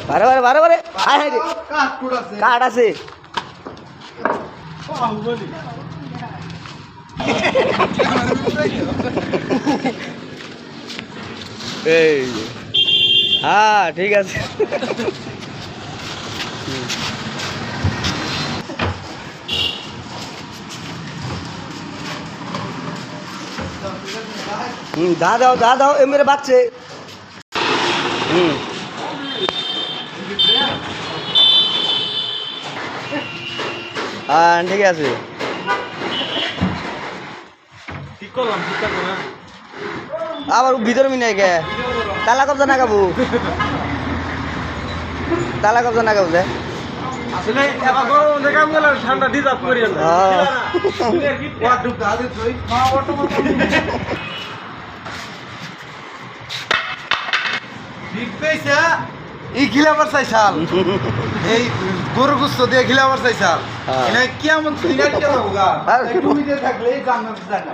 বারে বারে বারে বারে হায় হায় রে কাঠ আছে এই হ্যাঁ ঠিক আছে दा दाओ ये मेरे बच्चे हाँ ठीक है আবার ভিতরে মিনে গে তালা কবজা না গাবো তালা কবজা না গাবো যে আসলে এবার গরম যে কাম গেল ঠান্ডা ডিজার্ভ করি না ওয়া ডুব দাদে তুই মা অটোমেটিক ঠিক পেইছা ই খিলাবার চাইছাল এই গরু গুস্ত দিয়ে খিলাবার চাইছাল এনে কিয়ামত দিনা কি হবগা তুমি যে থাকলে জান্নাত জানা